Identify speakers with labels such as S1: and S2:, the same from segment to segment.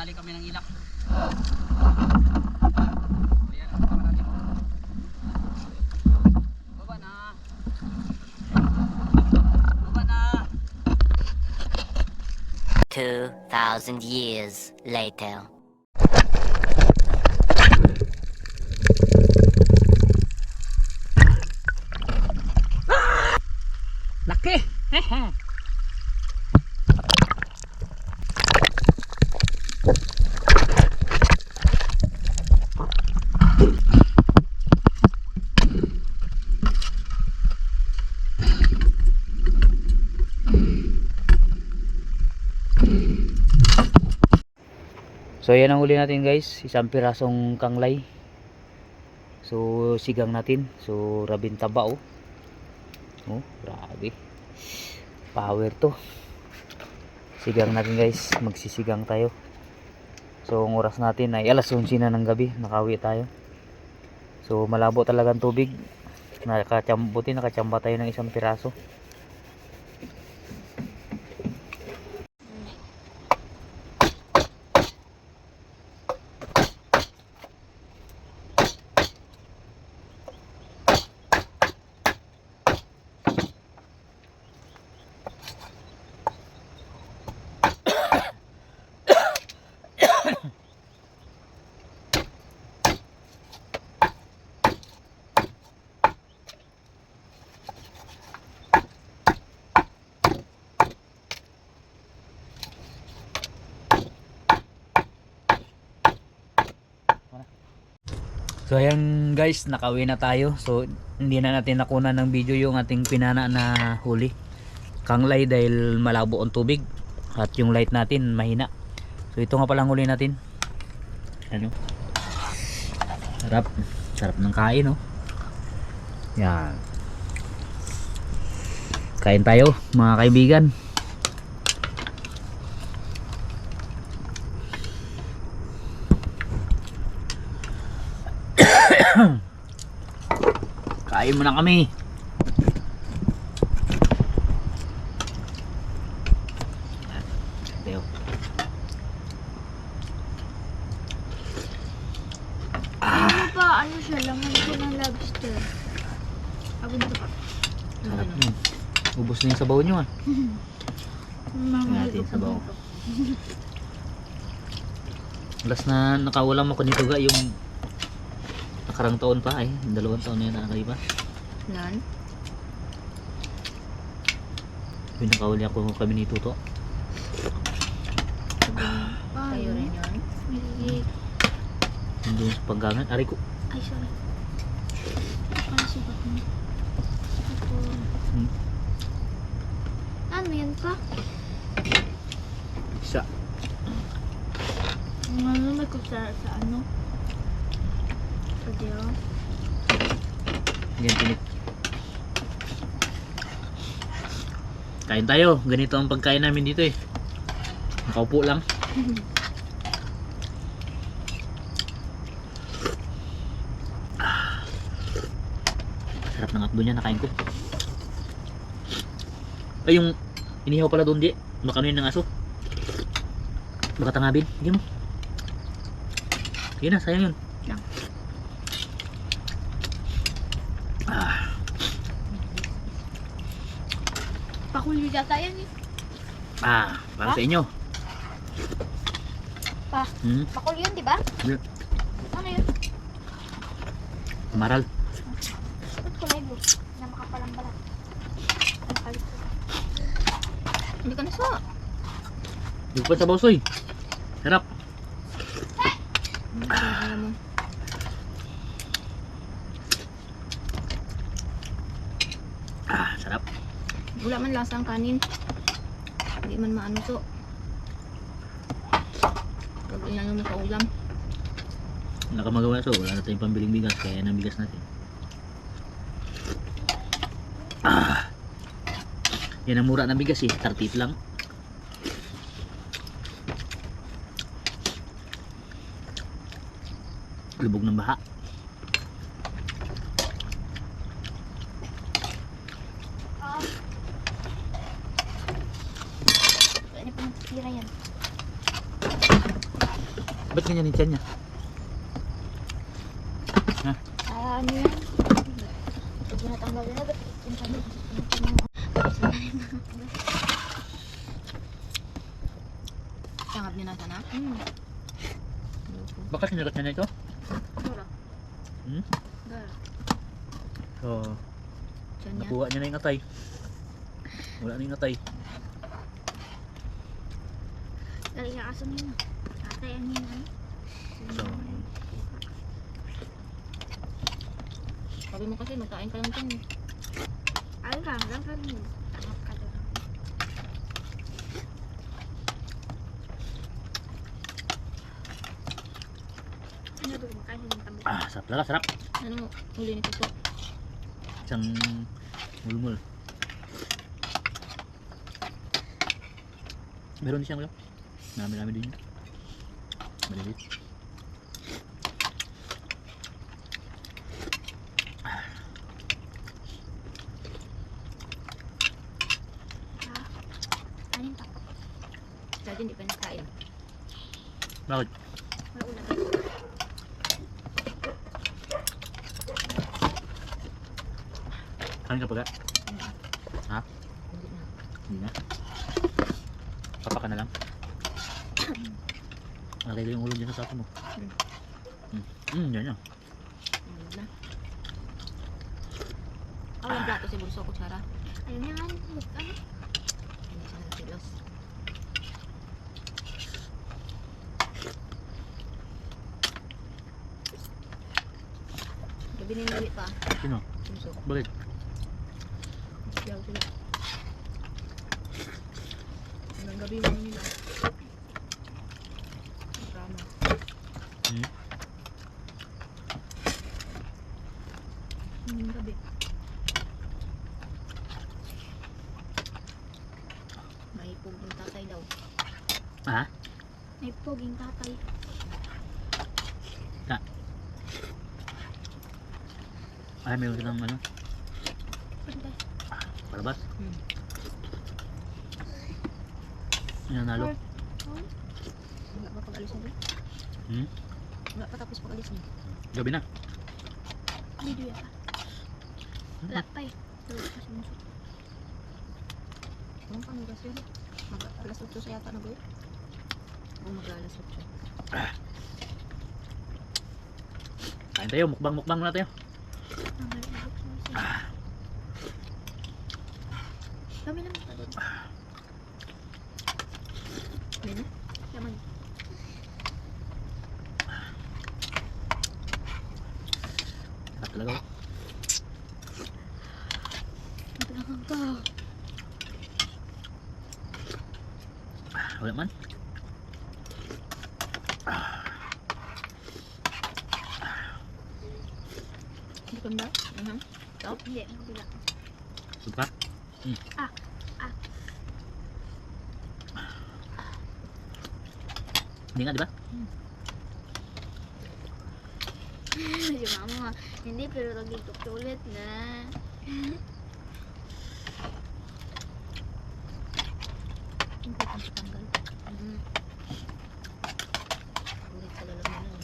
S1: Magdadali kami ng ilak. Ayan, tama natin. Baba na. Baba na.
S2: 2,000 years later.
S1: Laki! So yan ang huli natin guys, isang pirasong kanglay. So sigang natin, so rabin taba oh. Oh, grabe. Power to. Sigang natin guys, magsisigang tayo. So ang oras natin ay alas 11 na ng gabi, nakauwi tayo. So malabo talaga ang tubig. Nakachamba tayo ng isang piraso. So ayan guys, nakauwi na tayo. So hindi na natin nakunan ng video yung ating pinana na huli kanglay dahil malabo ang tubig at yung light natin mahina. So ito nga palang huli natin. Ano? Sarap. Sarap ng kain oh. Yan. Kain tayo mga kaibigan. Kain mo na kami. Tayo.
S3: Ano pa? Ano siya? Laman ko ng lobster. Abot ito pa.
S1: Sarap nun. Ubus na yung sabaw nyo ah.
S3: Mamahal
S1: Natin sabaw. Last na nakawalan ako nito ga yung nakarang taon pa ay 2 taon na yun nakakalipas.
S3: Nan?
S1: Pinakahuli ako kami ni Tuto.
S3: Kayo rin yun? Hindi.
S1: Doon sa paggangan. Aray ko.
S3: Ay, sorry. Ano sibat mo? Ito. Ano yan pa?
S1: Isa.
S3: Ano may kutsara sa ano? Pwede oh.
S1: Yan tinik. Kain tayo. Ganito ang pagkain namin dito eh. Nakaupo lang. Sarap ng atdo niya. Nakain ko. Ay yung inihaw pala doon di. Baka ano yun ng aso. Baka tangabin. Hindi mo. Sige na. Sayang yun.
S3: Lang. Pakulyo data yan eh.
S1: Para sa inyo.
S3: Pa. Pakulyo yun, di ba?
S1: Yun.
S3: Ano yun?
S1: Maral.
S3: Ba't kulay blue? Na makapalang balat. Ano kalit ko? Hindi ka nasa.
S1: Hindi ko pa sa bosoy. Sarap.
S3: Alam mo.
S1: Sarap.
S3: Wala man lasang kanin. Hindi man maano to. Gagawin lang naman sa ulam.
S1: Wala ka magawa so. Wala na tayong pambiling bigas. Kaya yan ang bigas natin. Yan ang mura ng bigas eh. 30 lang. Lubog ng baha.
S3: Pwede pa magtitira yan.
S1: Ba't ganyan yung tiyan niya?
S3: Ano yan? Pag natanggal na, ba't yung sabi?
S4: Tangab niya na sana.
S1: Bakit sinagot niya na ito?
S3: Gara.
S1: Hmm?
S3: Gara.
S1: So,
S4: Diyan niya.
S1: nakuha niya na yung atay. Wala na yung atay.
S3: Dali nga aso nyo na. Atay ang yun ano?
S1: So, ayun.
S4: Sabi mo kasi magkain ka lang dyan.
S3: Ay ka, lang ka rin. Tangap ka doon. Ano doon? Makain ng tambok.
S1: Sarap talaga, sarap.
S4: Ano uli nito po?
S1: Isang mulmul. Meron din siyang marami din yun. Malilit.
S3: Anin pa?
S4: Dati hindi pa nakain.
S1: Bakit?
S3: Wala ulan.
S1: Kain ka pa ga? Ha?
S4: Hindi na.
S1: Hindi na. Papa ka na lang. Nalagay yung ulo dyan sa sapo mo. Yan yan.
S4: Hindi na. Ang plato si Bulso, kutsara.
S3: Ayun yan. Ano?
S4: Hindi siya nagsilos. Gabi ninuwi pa.
S1: Sino?
S4: Bulso.
S1: Bakit?
S4: Siyaw sila. Hanggang gabi mo nila. Drama. Hanggang gabi. May pugong tatay daw.
S1: Ha?
S3: May poging tatay.
S1: Ay, meron silang ano?
S3: Pagda.
S1: Palabas? Nanalo?
S4: Wala pa pag-alis na doon. Wala pa tapos pag-alis niya.
S1: Gabi na.
S3: Video ya pa. Wala pa eh. Tulog pa si Bunso.
S4: Anong panggas yun? Mag-alas 8 sa yata na ba yun? O mag-alas 8.
S1: Kain tayo, mukbang muna tayo.
S3: Dami naman pa doon.
S4: May na?
S3: Laman.
S1: Sarap talaga oh.
S3: Matalagang ka.
S1: Wala man.
S4: Hindi ko na?
S3: Hindi, magbilang.
S1: Good pa? Hindi nga, di ba?
S3: Si mama, hindi pero nag-tiktok ulit na.
S4: Hindi ko na tanggal. Ulit sa lalaman na.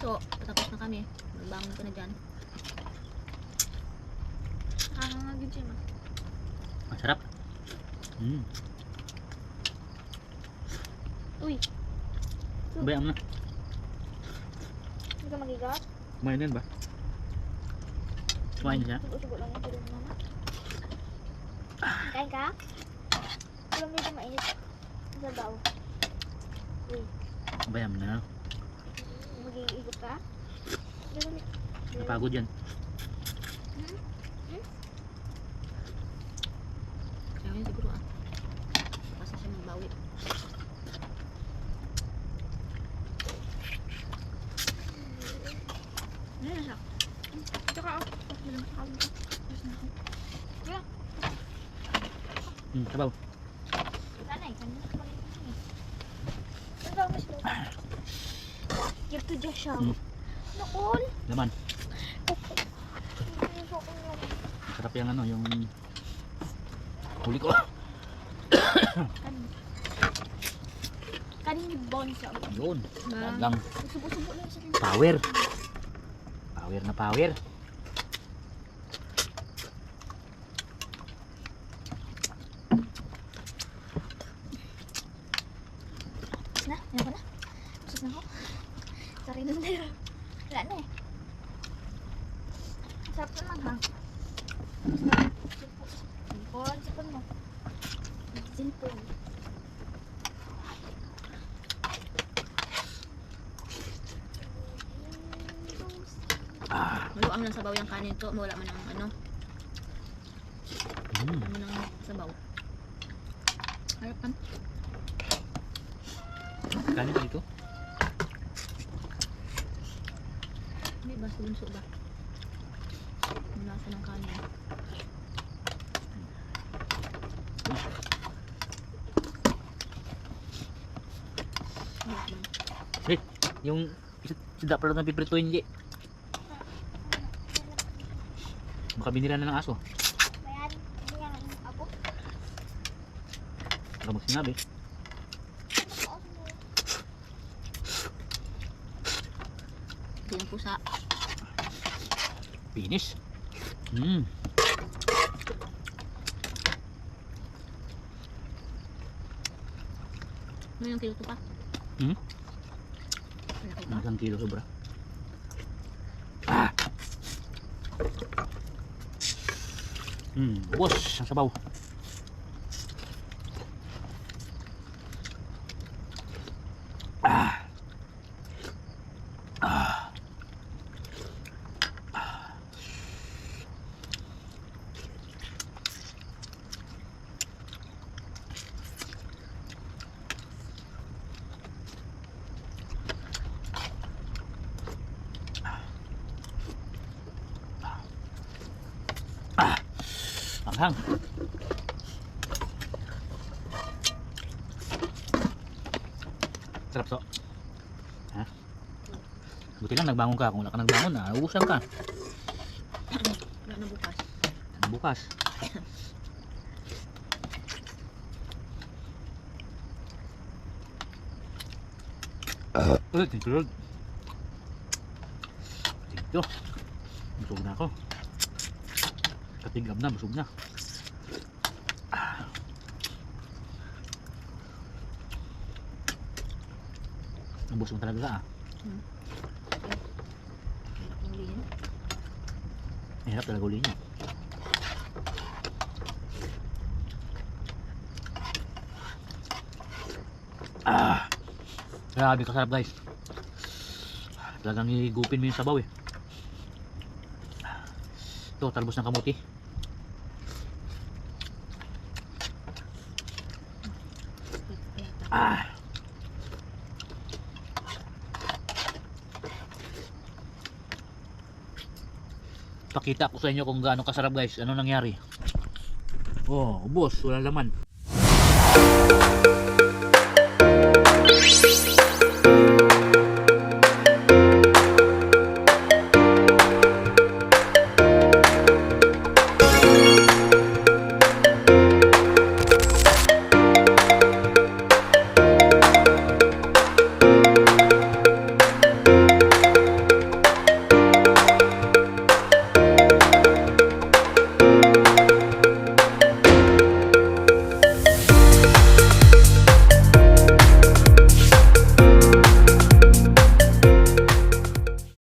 S4: So, patapos na kami. Magbangon ka na dyan.
S3: Nakakangagin siya ma.
S1: Ang sarap.
S3: Uy,
S1: Bayaan mo na.
S3: hindi ka magigat?
S1: Kumain din ba? Kumain na siya.
S3: Subo-subo lang yung tulong mama. Kain ka? Alam mo yung mainit. Sa daw. Uy,
S1: Bayam na.
S3: mag-iigop ka? Dali.
S1: Napagod yan.
S4: Kaya yun siguro kasi siya magbawi.
S3: Ano na siya? Tsaka ako. Wala na sa Tapos na ako. Wala.
S1: Sabaw.
S3: Wala na eh. Kanina ka pa rin eh. Ano daw mas low? Give to Josh siya. Noon.
S1: Laman.
S3: Hindi ko kung naman.
S1: Masarap yung ano, yung huli ko.
S3: Kanin. Kanin ni Bon siya.
S1: Yun.
S4: Ba?
S1: Lang
S3: Subo-subo lang siya.
S1: power. Power na power.
S3: Na, yan ko na. Kusot na ako. Sorry na tayo. Wala na eh. Ang sarap naman ha. Sipon, sipon mo. Sipon.
S4: Maluang ng sabaw yung kanin to. Wala man ng ano. Wala man ng sabaw. Harapan.
S1: Kanin pa dito.
S4: Hindi ba? Sunso ba? Ang lasa ng kanin.
S1: Yung isda pala na piprituin di. Baka binira na ng aso.
S3: Mayan, hindi yan ang abo.
S1: Baka magsinabi.
S4: Ito yung pusa.
S1: Finish.
S4: Ano yung kilo to pa? Malaki pa.
S1: Isang kilo sobra. Bos, ang sabaw. Anghang. Sarap to. Ha? Buti lang nagbangon ka. Kung wala ka nagbangon, nauubusan ka.
S4: Wala na bukas.
S1: Ano bukas? Thank you Lord. Thank you. Busog na ako. Katigam na, busog na. Busog talaga
S4: Hirap ng lihin.
S1: Hirap talaga ulihin niya. Grabe kasarap guys. Talagang higupin mo yung sabaw eh. Ito, talbos ng kamuti. Pakita ko sa inyo kung gaano kasarap guys. Ano nangyari? Oh, ubos, wala laman.